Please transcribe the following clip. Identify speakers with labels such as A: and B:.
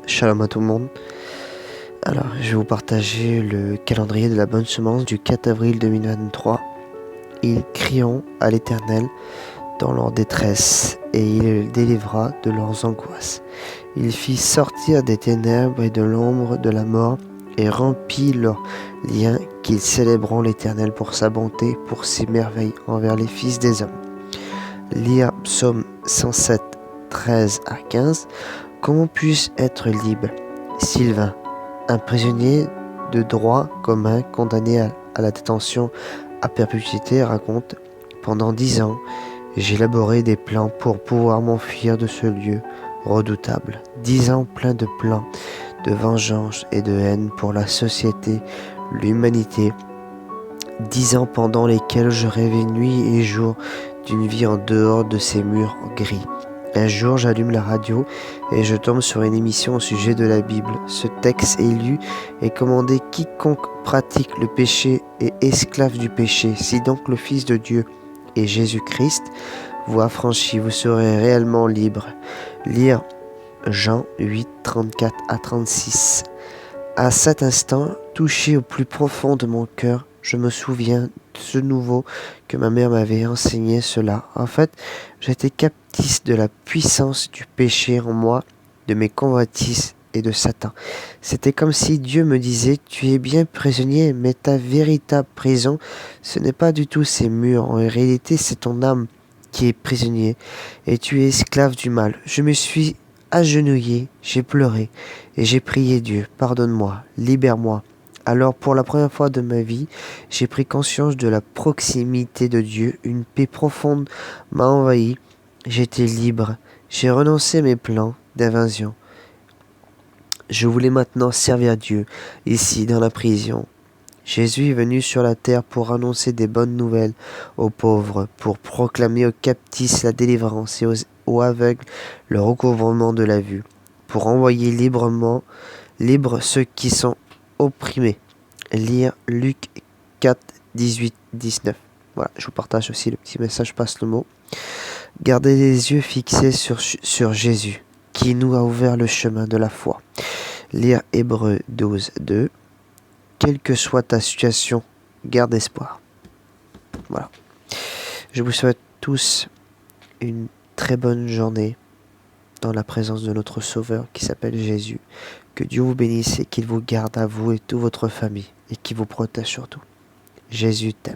A: Shalom à tout le monde. Alors, je vais vous partager le calendrier de la bonne semence du 4 avril 2023. Ils crieront à l'Éternel dans leur détresse, et il les délivra de leurs angoisses. Il fit sortir des ténèbres et de l'ombre de la mort, et remplit leurs liens, qu'ils célébreront l'Éternel pour sa bonté, pour ses merveilles envers les fils des hommes. Lire Psaume 107, 13 à 15. Comment puis-je être libre? Sylvain, un prisonnier de droit commun condamné à la détention à perpétuité, raconte: pendant 10 ans, j'ai élaboré des plans pour pouvoir m'enfuir de ce lieu redoutable. 10 ans pleins de plans, de vengeance et de haine pour la société, l'humanité. 10 ans pendant lesquels je rêvais nuit et jour d'une vie en dehors de ces murs gris. Un jour, j'allume la radio et je tombe sur une émission au sujet de la Bible. Ce texte est lu et commandé: quiconque pratique le péché est esclave du péché. Si donc le Fils de Dieu et Jésus-Christ vous affranchit, vous serez réellement libre. Lire Jean 8, 34 à 36. À cet instant, touché au plus profond de mon cœur, je me souviens de nouveau que ma mère m'avait enseigné cela. En fait, j'étais captif de la puissance du péché en moi, de mes convoitises et de Satan. C'était comme si Dieu me disait: tu es bien prisonnier, mais ta véritable prison, ce n'est pas du tout ces murs. En réalité, c'est ton âme qui est prisonnier, et tu es esclave du mal. Je me suis agenouillé, j'ai pleuré, et j'ai prié Dieu: pardonne-moi, libère-moi. Alors, pour la première fois de ma vie, j'ai pris conscience de la proximité de Dieu. Une paix profonde m'a envahi. J'étais libre. J'ai renoncé à mes plans d'invasion. Je voulais maintenant servir Dieu, ici, dans la prison. Jésus est venu sur la terre pour annoncer des bonnes nouvelles aux pauvres, pour proclamer aux captifs la délivrance et aux aveugles le recouvrement de la vue, pour envoyer libres ceux qui sont opprimés. Lire Luc 4, 18, 19. Voilà, je vous partage aussi le petit message, passe le mot. Gardez les yeux fixés sur Jésus, qui nous a ouvert le chemin de la foi. Lire Hébreux 12, 2. Quelle que soit ta situation, garde espoir. Voilà. Je vous souhaite tous une très bonne journée dans la présence de notre Sauveur qui s'appelle Jésus. Que Dieu vous bénisse et qu'il vous garde à vous et toute votre famille et qu'il vous protège surtout. Jésus t'aime.